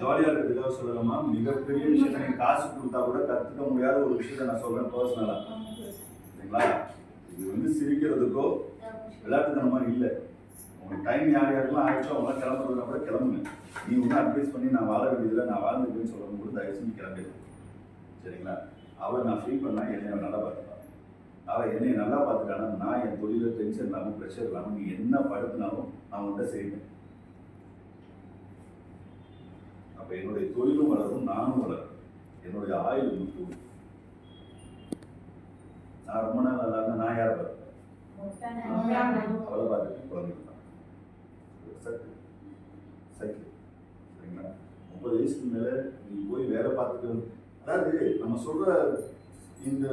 ஜாலியா இருக்கிறதுக்காக சொல்லலாமா? மிகப்பெரிய விஷயத்த நீங்க காசு கொடுத்தா கூட கத்துக்க முடியாத ஒரு விஷயத்த நான் சொல்றேன் பர்சனலா. சரிங்களா? இது வந்து சிரிக்கிறதுக்கோ விளையாட்டுத்தனமா இல்லை. உங்களுக்கு டைம் யாருக்கெல்லாம் ஆயிடுச்சோ அவங்களாம் கிளம்புறதுனா கூட கிளம்புங்க. நீ ஒன்றும் அட்வைஸ் பண்ணி நான் வாழ வேண்டியதில்லை, நான் வாழ்ந்துருக்கேன்னு சொல்லணும் கூட தயவு செஞ்சு கிளம்பிடுங்க. சரிங்களா? அவள் நான் ஃப்ரீ பண்ணா என்னை நல்லா பார்த்துப்பான். அவள் என்னை நல்லா பார்த்துட்டானா நான் என் தொழில டென்ஷன் இல்லாமல் ப்ரெஷர் இல்லாமல் நீ என்ன படுத்தினாலும் நான் உன்கிட்ட செய்வேன். அப்போ என்னுடைய தொழிலும் வளரும், நானும் வளரும், என்னுடைய ஆயுள் முக்கியம். நான் ரொம்ப நாள் நல்லா இருந்தா நான் யாரை பார்ப்பேன்? அவளை பார்த்துட்டு குழந்தைங்க தான். சைக்கிள். சரிங்களா? 30 வயசுக்கு மேலே நீ போய் வேலை பார்த்துட்டு, அதாவது நம்ம சொல்ற இந்த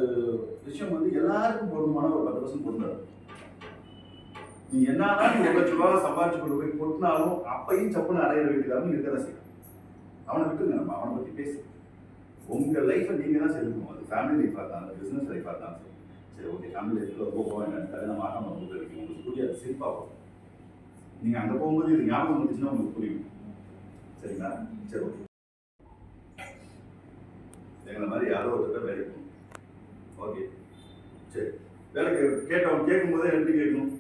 விஷயம் வந்து எல்லாருக்கும் பொருந்துமான ஒரு 10% பொருந்தாது. நீ என்னதான் 1 லட்ச ரூபாய் சம்பாதிச்சு கொண்டு போய் கொட்டினாலும் அப்பையும் சப்புன்னு அடையிற வீட்டுக்காரன் இருக்கதான் செய்யும். அவனை விட்டுங்க, நம்ம அவனை பற்றி பேசு. உங்க லைஃப்பை நீங்க தான் செலுத்தணும். அது ஃபேமிலி லைஃபாக இருந்தாலும் பிஸ்னஸ் லைஃபாக இருந்தாலும் சரி. சரி, ஓகே, ஃபேமிலி லைஃப்ல ரொம்ப போக வேண்டாம், கல்யாணம் ஆகாம உங்களுக்கு இருக்கு, உங்களுக்கு புரியாது, சிரிப்பாகும். நீங்க அங்கே போகும்போது இது ஞாபகம் வந்துச்சுன்னா உங்களுக்கு புரியும். சரிங்களா? சரி ஓகே. எங்களை மாதிரி யாரோ ஒருத்தர் வேலைக்கு போகணும். ஓகே சரி. வேலைக்கு கேட்டவங்க கேட்கும்போதே எப்படி கேட்கணும்?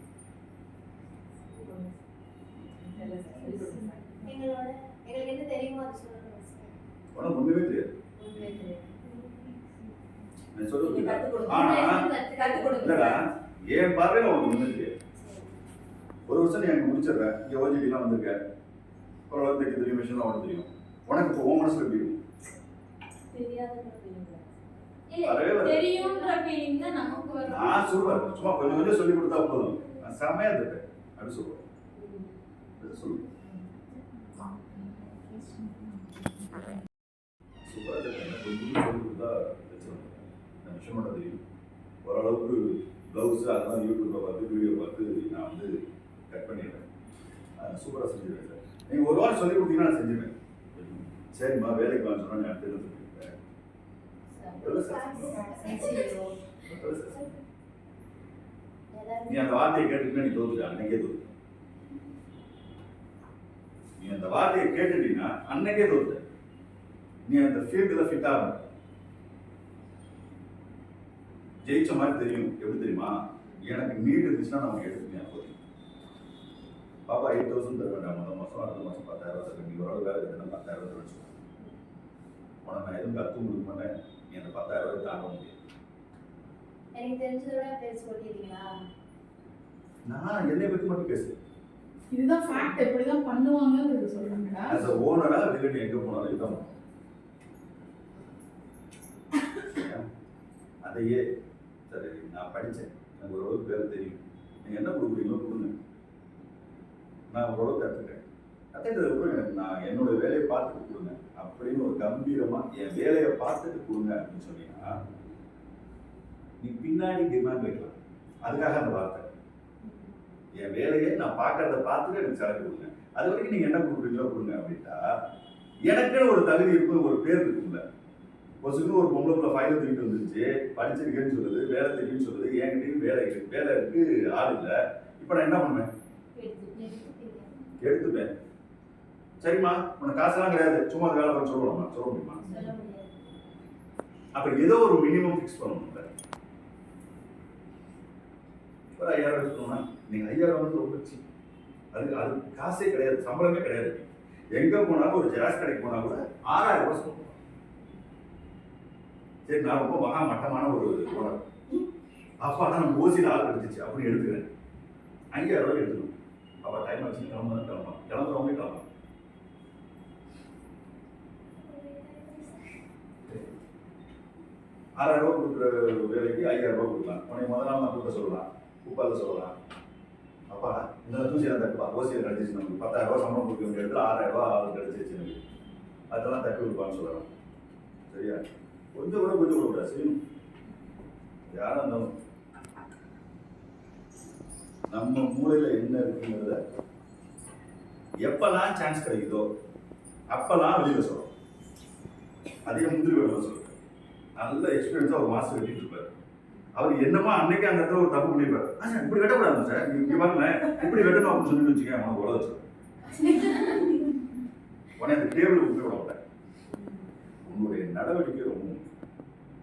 எங்களுக்கு என்ன தெரியுமோ அது சொல்லணும். உனக்கு ஒன்றுமே தெரியாது. நான் சொல்றது இல்லடா, என் பார்வையில் உனக்கு ஒன்றுமே தெரியாது. ஒரு வருஷம் நீ எனக்கு முடிச்சிடுறேன், இங்கே ஓஜிடிலாம் வந்திருக்க, ஓரளவு தைக்க தெரியும், மிஷின்லாம் உனக்கு தெரியும். உனக்கு இப்போ உன் மனசுல எப்படி இருக்கும்? நான் சொல்றேன், சும்மா கொஞ்சம் கொஞ்சம் சொல்லி கொடுத்தா போதும், நான் செமையா தட்டேன் அப்படி சொல்றேன். சொல்லு சூப்பராக தட்டேன், கொஞ்சம் சொல்லி கொடுத்தா வச்சிருவேன். நான் விஷயம் பண்ண தெரியும். ஓரளவுக்கு ப்ளவுஸு அதெல்லாம் யூடியூப்பில் பார்த்து வீடியோ பார்த்து நான் வந்து கட் பண்ணிடுறேன். சூப்பராக செஞ்சுருவேன் சார். நீங்கள் ஒரு வாரம் சொல்லி கொடுத்தீங்கன்னா நான் செஞ்சுருவேன். சரிம்மா வேலைக்கு வாங்க சொன்னால் நான் அடுத்த சொல்லியிருக்கேன். நீ அந்த வார்த்தையை கேட்டுட்டீங்கன்னா நீ தோத்துட்ட, அன்னைக்கே தோத்துட்ட. நீ அந்த வார்த்தையை கேட்டுட்டீங்கன்னா அன்னைக்கே தோத்துட்ட. நீ அந்த ஃபீல்டில் ஃபிட் ஆகணும். ஜெயிச்ச மாதிரி தெரியும். எப்படி தெரியுமா? எனக்கு நீட் இருந்துச்சுன்னா நமக்கு எடுத்துக்கேன். பாப்பா 8,000 தர வேண்டாம், முதல் மாதம் அடுத்த மாதம் 10,000 தர. நீ ஓரளவு வேலை கட்டினா 10,000 தர வச்சுக்கோ. உனக்கு நான் எதுவும் கற்று கொடுக்க மாட்டேன். நீ அந்த 10,000 தாங்க முடியாது. எனக்கு தெரிஞ்சதோட பேச சொல்லிட்டீங்களா? நான் என்னை பற்றி மட்டும் பேசுறேன். இதுதான் ஃபேக்ட். எப்படி தான் பண்ணுவாங்கன்னு சொல்றாங்க. as a ஓனரா வெளியே எங்கே போனாலும் இதுதான். அதையே சரி நான் படித்தேன், எனக்கு ஓரளவுக்கு வேலை தெரியும், நீங்கள் என்ன கொடுக்குறீங்களோ கொடுங்க, நான் ஓரளவு கற்றுக்கிறேன். கற்றுக்கிறதுக்கப்புறம் எனக்கு நான் என்னோடய வேலையை பார்த்துட்டு கொடுங்க அப்படின்னு ஒரு கம்பீரமாக என் வேலையை பார்த்துட்டு கொடுங்க அப்படின்னு சொன்னீங்கன்னா நீ பின்னாடி டிமாண்ட் வைக்கலாம். அதுக்காக அந்த வார்த்தை, என் வேலையை நான் பார்க்கறத பார்த்துட்டு எனக்கு சரக்கு கொடுங்க, அது வரைக்கும் நீங்கள் என்ன கொடுக்குறீங்களோ கொடுங்க அப்படின்ட்டா எனக்குன்னு ஒரு தகுதி இருக்கும், ஒரு பேர் இருக்கும்ல. பொசுக்குன்னு ஒரு பொம்பளை பிள்ளை ஃபைலை தூக்கிட்டு வந்துருச்சு, படிச்சிருக்கேன்னு சொல்லுது, வேலை தெரியும்னு சொல்லுது, என்கிட்டையும் வேலை இருக்கு, ஆள் இல்லை. இப்போ நான் என்ன பண்ணுவேன்? எடுத்துப்பேன். சரிம்மா உனக்கு காசுலாம் கிடையாது, சும்மா வேலை பண்ண சொல்லணுமா? சொல்ல முடியுமா? அப்போ ஏதோ ஒரு மினிமம் ஃபிக்ஸ் பண்ணணும்ல. ஒரு 5,000 எடுத்துக்கோங்க. நீங்கள் 5,000 வந்து ரொம்ப சீப். அது காசே கிடையாது, சம்பளமே கிடையாது. எங்கே போனாலும் ஒரு ஜெராக்ஸ் கடைக்கு போனால் கூட 6,000 ரூபாய் சொல்லுவோம். சரி நான் ரொம்ப மகா மட்டமான ஒரு ஓனர், அப்போ ஆனால் நம்ம ஓசியில் ஆள் கிடைச்சிச்சு அப்படின்னு எடுத்துக்கிறேன். 5,000 ரூபாய் எடுத்துக்கணும். அப்போ டைம் வச்சு கிளம்புறவங்க கிளம்பலாம். 6,000 ரூபாய் கொடுக்குற வேலைக்கு 5,000 ரூபாய் கொடுக்கலாம். உனக்கு முதல் நாள் நான் கொடுக்க சொல்லலாம், கூப்பால சொல்லலாம். அப்பா இந்த தூசி தட்டுப்பா, ஓசியில் கிடச்சிச்சு, நமக்கு 10,000 ரூபாய் சம்பளம் கொடுக்க வேண்டிய இடத்துல 6,000 ரூபாய் ஆள் கிடச்சிச்சு, எனக்கு அதெல்லாம் தட்டி கொடுப்பான்னு சொல்லலாம். சரியா? கொஞ்சம் கூட கூடாது, செய்யணும். யாராக இருந்தாலும் நம்ம மூளையில் என்ன இருக்குங்கிறத எப்பெல்லாம் சான்ஸ் கிடைக்குதோ அப்பெல்லாம் வெளியில் சொல்கிறோம். அதிக முந்திரி வேலை சொல்லுவேன். நல்ல எக்ஸ்பீரியன்ஸாக ஒரு மாஸ்டர் வெட்டிட்டு இருப்பார். அவர் என்னமா அன்னைக்கு அந்த இடத்துல ஒரு தப்பு பண்ணியிருப்பார். சார் இப்படி வெட்டக்கூடாது சார், இப்படி பாருங்களேன், இப்படி வெட்டணும் அப்படின்னு சொல்லிட்டு வச்சுக்கேன், அவனுக்கு உலக வச்சுருவேன். உடனே அந்த டேபிள் விட்டு விட மாட்டேன். உன்னுடைய நடவடிக்கை ரொம்ப முக்கியம்.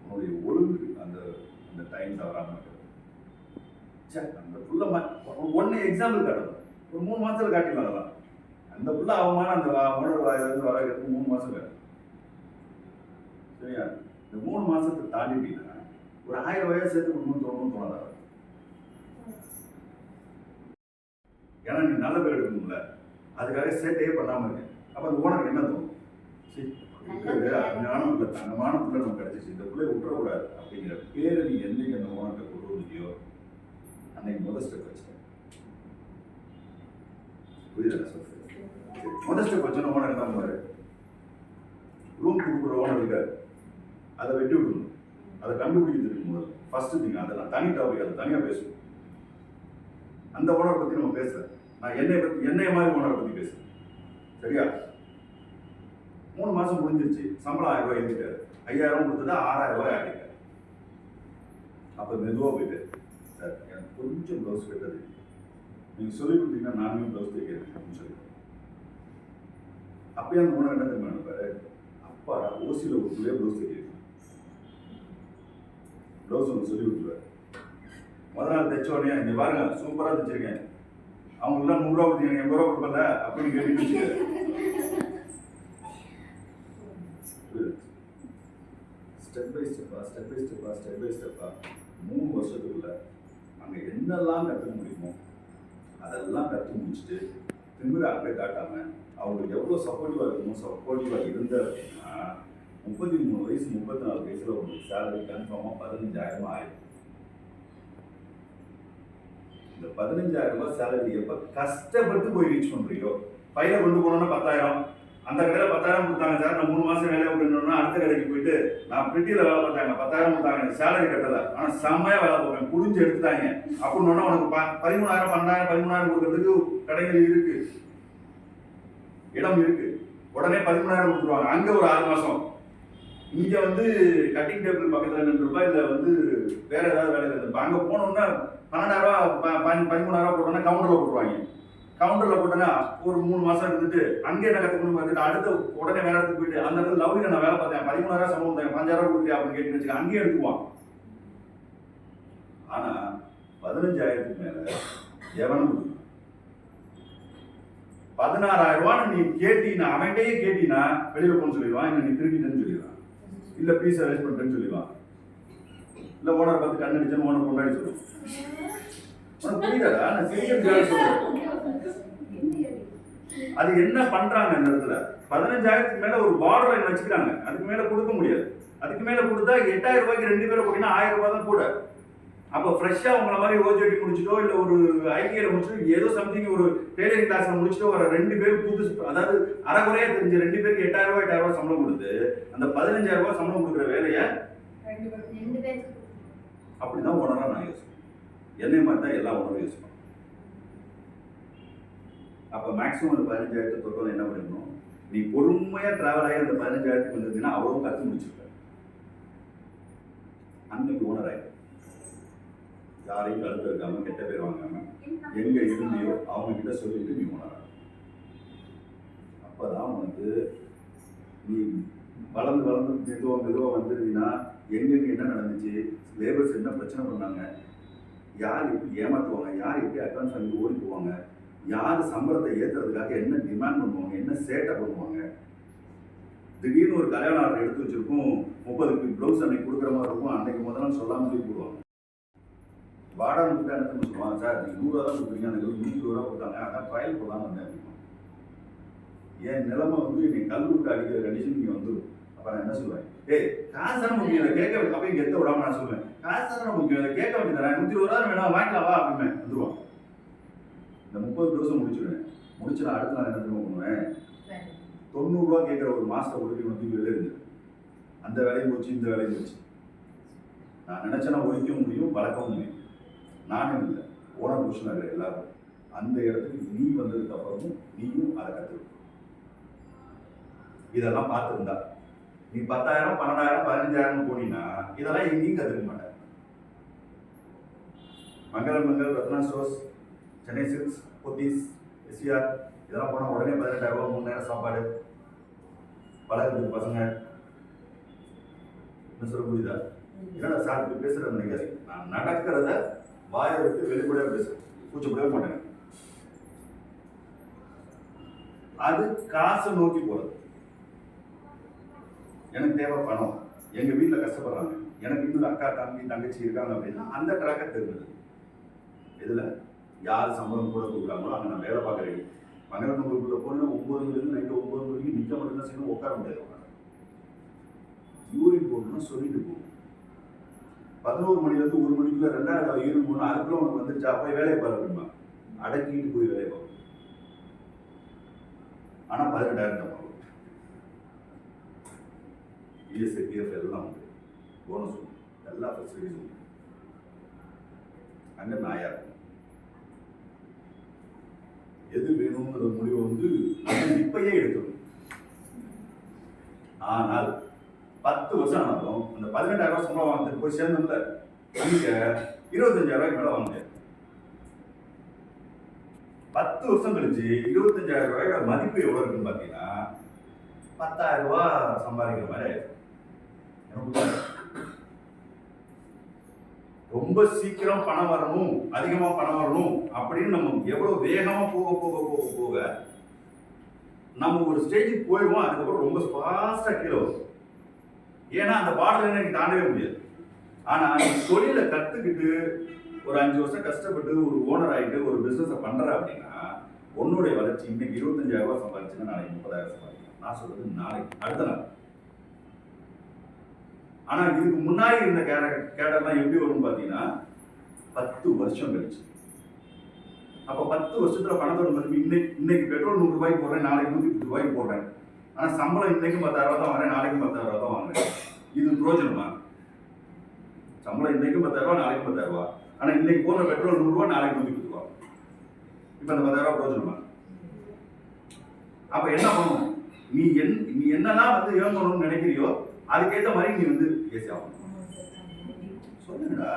உன்னுடைய ஒழுங்கு அந்த அந்த டைம் தவறாமல் சார் அந்த புள்ள ஒன்று எக்ஸாம்பிள் காட்டணும். ஒரு 3 மாதத்தில் காட்டிடலாம். அதெல்லாம் அந்த புள்ள அவமான அந்த உணர்வு வாயிலிருந்து வரதுக்கு 3 மாதம் வேணும். சரியா? இந்த 3 மாதத்தை தாண்டிட்டீங்கன்னா ஒரு 1,000 ரூபாயை சேர்த்து கொடுக்கணும்னு தோணாது. ஏன்னா நீ நல்ல பேர் எடுக்கணும்ல, அதுக்காக சேட்டையே பண்ணாமல் இருக்கேன். அப்போ அந்த ஓனருக்கு என்ன தோணும்? அஞ்ஞானம் இல்லை, தங்கமான பிள்ளை நம்ம கிடைச்சிச்சு, இந்த பிள்ளை விட்டுறக்கூடாது அப்படிங்கிற பேரை நீ என்னைக்கு அந்த ஓனர்கிட்ட கொண்டு வந்துட்டியோ அன்னைக்கு முதல் ஸ்டெப் வச்சுட்டேன். புரியுதா சொல்றேன்? முதல் ஸ்டெப் வச்சோன்னா ஓனர் என்ன பண்ணுவாரு? ரூம் கொடுக்குற ஓனர் இருக்காரு, அதை வெட்டி விடணும். அதை கண்டுபிடிக்கிறதுக்கு முதல்ல ஃபர்ஸ்ட் திங் அதெல்லாம் தனி டாபிக், அதை தனியாக பேசணும். அந்த ஓனரை பற்றி நம்ம பேசுகிறேன், நான் என்னைய மாதிரி ஓனரை பற்றி பேசுகிறேன். சரியா? 3 மாதம் முடிஞ்சிருச்சு, சம்பளம் 1,000 ரூபாய் எழுதிட்டாரு, 5,000 கொடுத்ததா 6,000 ரூபாய் ஆகிட்டார். அப்போ மெதுவாக போயிட்டு சார் எனக்கு கொஞ்சம் ப்ளவுஸ் வெட்டது, நீங்கள் சொல்லிக் கொடுத்தீங்கன்னா நானுமே ப்ளவுஸ் தைக்கிறேன் அப்படின்னு சொல்லி அப்பயே அந்த ஓனர் என்ன தெரியுமா நினைப்பாரு, அப்பாடா ஓசியில் ஒரு புள்ளைய ப்ளவுஸ் தைக்கிறேன், ப்ளவுஸ் ஒன்று சொல்லி விட்டுருவாரு. முதல் நாள் தைச்ச உடனே இங்கே பாருங்க சூப்பராக தைச்சிருக்கேன், அவங்களுக்குலாம் 100 ரூபா கொடுத்தீங்க 80 ரூபா கொடுப்பல அப்படின்னு கேட்டு ஸ்டெப் பை ஸ்டெப்பா 3 வருஷத்துக்குள்ள அங்கே என்னெல்லாம் கற்றுக்க முடியுமோ அதெல்லாம் கற்று முடிச்சுட்டு திமிர அப்படியே காட்டாம அவங்களுக்கு எவ்வளோ சப்போர்ட்டிவாக இருக்குமோ சப்போர்ட்டிவாக இருந்தார் அப்படின்னா 33 வயசு 34 வயசுல உங்களுக்கு சேலரி கன்ஃபார்மாக 15,000 ஆயிடும். இந்த 15,000 ரூபாய் சேலரி எப்போ கஷ்டப்பட்டு போய் ரீச் பண்ணுறியோ, பையில கொண்டு போனோன்னா 10,000, அந்த கடையில் 10,000 கொடுத்தாங்க சார், நான் 3 மாதம் வேலையை விட்டுணுன்னா அடுத்த கடைக்கு போயிட்டு நான் பிரிட்டியில் வேலை பார்த்தாங்க 10,000 கொடுத்தாங்க, சேலரி கட்டலை, ஆனால் செம்மையாக வேலை பார்ப்பேன், புரிஞ்சு எடுத்துட்டாங்க அப்படின்னா உனக்கு 13,000 12,000 13,000 கொடுக்கறதுக்கு கடைகள் இருக்கு, இடம் இருக்கு. உடனே 13,000 கொடுத்துருவாங்க. அங்கே ஒரு 6 மாதம் இங்கே வந்து கட்டிங் டேபிள் பக்கத்தில் நின்றுருப்பா, இல்லை வந்து வேற ஏதாவது வேலையில் இருந்திருப்பா. அங்கே போனோம்னா 12,000 13,000 போட்டோன்னா கவுண்டரில் போட்டுருவாங்க. கவுண்டரில் போட்டோன்னா ஒரு 3 மாதம் இருந்துட்டு அங்கே என்ன கற்றுக்கணும் பார்த்துட்டு அடுத்த உடனே வேலை இடத்துக்கு போயிட்டு அந்த இடத்துல லவ்லியில் நான் வேலை பார்த்தேன் 13,000 சம்பளம் தரேன் 5,000 கொடுக்குறியா அப்படின்னு கேட்டு வச்சுக்க அங்கேயே எடுத்துக்குவான். ஆனால் 15,000க்கு மேலே எவனும் 16,000 ரூபான்னு நீ கேட்டீங்கன்னா அவன்கிட்டயே கேட்டீங்கன்னா வெளியில் போன்னு சொல்லிடுவான், இல்லை நீ திருடிட்டேன்னு சொல்லிடுவான், இல்லை ப்ளீஸ் அரேஞ்ச் பண்ணிட்டேன்னு சொல்லிடுவான், இல்லை ஓனர் பார்த்து கண்ணடிச்சேன்னு ஓனர் கொண்டாடி சொல்லுவான். உனக்கு புரியுதாடா நான் சீரியஸ் சொல்றேன். அது என்ன பண்றாங்க இந்த இடத்துல 15,000க்கு மேல ஒரு பார்டர் லைன் வச்சுக்கிறாங்க, அதுக்கு மேல கொடுக்க முடியாது. அதுக்கு மேல கொடுத்தா 8,000 ரூபாய்க்கு 2 பேரை போட்டீங்கன்னா 1,000 ரூபாய் தான் கூட. அப்போ ஃப்ரெஷ்ஷாக உங்களை மாதிரி ஓஜிடி முடிச்சுட்டோ இல்லை ஒரு ஐடிஐல முடிச்சுட்டோ ஏதோ சம்திங் ஒரு டெய்லரிங் கிளாஸ்ல முடிச்சுட்டோ வர 2 பேர் புதுசு, அதாவது அரைக்குறையா தெரிஞ்ச 2 பேருக்கு 8,000 ரூபாய் சம்பளம் கொடுத்து அந்த 15,000 ரூபாய் சம்பளம் கொடுக்குற வேலையை 2 பேர் அப்படிதான் ஓனரா நான் யோசிப்பேன். என்னை மாதிரி தான் எல்லா ஓனரும் யோசிப்பேன். அப்போ மேக்ஸிமம் அந்த 15,000 தொட்டோன்னு என்ன பண்ணிடணும், நீ பொறுமையாக ட்ராவல் ஆகி அந்த 15,000க்கு வந்துருந்தீங்கன்னா அவ்வளோ கற்று முடிச்சிருக்க அன்னைக்கு ஓனர் ஆகிடும். யாரையும் கழுத்து இருக்காம கெட்ட பேர் வாங்காம எங்க இருந்தியோ அவங்க கிட்ட சொல்லிட்டு நீ ஓனர் ஆகும். அப்பதான் உனக்கு நீ வளர்ந்து வளர்ந்து மெதுவாக வந்துருந்தீங்கன்னா எங்கெங்க என்ன நடந்துச்சு, லேபர்ஸ் என்ன பிரச்சனை பண்ணாங்க, யார் எப்படி ஏமாற்றுவாங்க, யார் எப்படி அட்வான்ஸ் வாங்கி ஓடி போவாங்க, யார் சம்பளத்தை ஏற்றுறதுக்காக என்ன டிமாண்ட் பண்ணுவாங்க, என்ன சேட்டை பண்ணுவாங்க. திடீர்னு ஒரு கல்யாண ஆர்டர் எடுத்து வச்சிருக்கும் 30 ப்ளவுஸ் அன்னைக்கு கொடுக்குற மாதிரி இருக்கும், அன்னைக்கு முதல்ல சொல்லாமல் லீவ் போடுவாங்க. வாடகை கிட்ட என்ன சொல்லுவாங்க, சார் நீங்கள் 100 ரூபா தான் கொடுக்குறீங்க, அந்த 120 ரூபா கொடுத்தாங்க, அதான் ட்ரையல் போடலான்னு வந்தேன் அப்படின்னா என் நிலைமை வந்து நீ கல் விட்டு அடிக்கிற கண்டிஷன் நீங்கள் வந்துடும். அப்போ நான் என்ன சொல்லுவேன், ஏய் காசு தானே முக்கியம், அதை கேட்க அப்போ இங்கே எத்த விடாம நான் சொல்லுவேன், காசு தானே முக்கியம், அதை கேட்க வேண்டியது 120 ரூபா வேணாம் வாங்கிக்கலாம் வா அப்படின்னு வந்துடுவான். இந்த 30 ப்ளவுஸை முடிச்சுடுவேன். முடிச்சு நான் அடுத்த நாள் என்ன திரும்ப பண்ணுவேன், 90 ரூபா கேட்குற ஒரு மாஸ்டர் ஒழுக்கி வந்து வெளியே இருந்து அந்த வேலையும் போச்சு இந்த வேலையும் போச்சு. நான் நினச்சேன்னா ஒழிக்கவும் முடியும் வளர்க்கவும் முடியும். நானும் இல்லை ஓனர் புஷனாக எல்லாரும் அந்த இடத்துக்கு நீ வந்ததுக்கு அப்புறமும் நீயும் அதை கற்றுக்கணும். இதெல்லாம் பார்த்துருந்தா நீ 10,000 12,000 15,000 போனீங்கன்னா இதெல்லாம் எங்கேயும் கற்றுக்க மாட்டேன். Mangal Ratna stores, Chennai silks, Pothys, SCR இதெல்லாம் போனால் உடனே 18,000 ரூபா 3 நேரம் சாப்பாடு, பழகிறதுக்கு பசங்க. என்ன சொல்ல புரியுதா? என்னடா சாப்பிட்டு பேசுகிறேன் நினைக்காது. நான் நடக்கிறத வாயை விட்டு வெளிப்படையாக பேசுகிறேன், கூச்சப்படவே மாட்டேங்க. அது காசை நோக்கி போகிறது. எனக்கு தேவை பணம், எங்கள் வீட்டில் கஷ்டப்படுறாங்க, எனக்கு இன்னொரு அக்கா தம்பி தங்கச்சி இருக்காங்க அப்படின்னா அந்த ட்ராக்கை தெரிஞ்சது. இதில் யார் சம்பளம் கூட கொடுக்குறாங்களோ அங்கே நான் வேலை பார்க்குறேன். மங்களத்துக்குள்ளே போனால் 9 மணிலேருந்து நைட்டு 9 மணிக்கு நிற்க மட்டும்தான் செய்யணும், உட்கார முடியாது. யூரின் போகணும்னா சொல்லிட்டு போகணும். 11 மணிலேருந்து 1 மணிக்குள்ள 2,000 யூரின் போகணும், அதுக்குள்ள உனக்கு வந்துருச்சா போய் வேலையை பாரு அப்படிமா அடக்கிட்டு போய் வேலையை பார்க்கணும். ஆனால் 18,000 தான் பார்க்கணும். இஎஸ்ஐ பிஎஃப் எல்லாம் உண்டு, போனஸ் உண்டு, எல்லா ஃபெசிலிட்டிஸும் உண்டு. அங்கே நாயா இருக்கும். எது வேணுங்கிற முடிவை வந்து இப்பயே எடுக்கணும். ஆனால் 10 வருஷம் ஆனாலும் அந்த 18,000 ரூபாய் சம்பளம் வாங்கிட்டு போய் சேர்ந்தோம்ல, அங்கே 25,000 ரூபாய்க்கு மேலே வாங்க முடியாது. 10 வருஷம் கழிச்சு 25,000 ரூபாயோட மதிப்பு எவ்வளவு இருக்குன்னு பாத்தீங்கன்னா 10,000 ரூபாய் சம்பாதிக்கிற மாதிரி ஆயிடும். எனக்கு புரியுதா? ரொம்ப சீக்கிரம் பணம் வரணும், அதிகமா பணம் வரணும் அப்படின்னு நம்ம எவ்வளவு வேகமா போக போக போக போக நம்ம ஒரு ஸ்டேஜுக்கு போயிடுவோம். அதுக்கப்புறம் ரொம்ப ஃபாஸ்டா கீழே வரும். ஏன்னா அந்த பார்டர் எனக்கு தாண்டவே முடியாது. ஆனா நீ தொழிலை கத்துக்கிட்டு ஒரு 5 வருஷம் கஷ்டப்பட்டு ஒரு ஓனர் ஆகிட்டு ஒரு பிசினஸை பண்ற அப்படின்னா உன்னுடைய வளர்ச்சி இன்னைக்கு 25,000 ரூபாய் சம்பாதிச்சுன்னா நாளைக்கு 30,000 சம்பாதிக்கலாம். நான் சொல்றது நாளைக்கு அடுத்த நாள். ஆனா இதுக்கு முன்னாடி இருந்த கேடர்லாம் எப்படி வரும்னு பாத்தீங்கன்னா 10 வருஷம் கழிச்சு. அப்ப 10 வருஷத்துல பணத்தோட மதிப்பு இன்னைக்கு பெட்ரோல் 100 ரூபாய்க்கு போடுறேன், நாளைக்கு 110 ரூபாய்க்கு போடுறேன். ஆனா சம்பளம் இன்னைக்கு 10,000 தான் வாங்குறேன், நாளைக்கு 10,000 தான் வாங்குறேன். இது பிரோஜனமா? சம்பளம் இன்னைக்கு 10,000, நாளைக்கு 10,000. ஆனா இன்னைக்கு போடுற பெட்ரோல் 100 ரூபாய், நாளைக்கு 110 ரூபாய். இப்ப அந்த 10,000 பிரோஜனமா? அப்ப என்ன பண்ணணும்? நீ என்னெல்லாம் வந்து ஏன் பண்ணணும்னு நினைக்கிறியோ அதுக்கேற்ற மாதிரி நீ வந்து பேசி ஆகணும். சொல்லுங்கடா.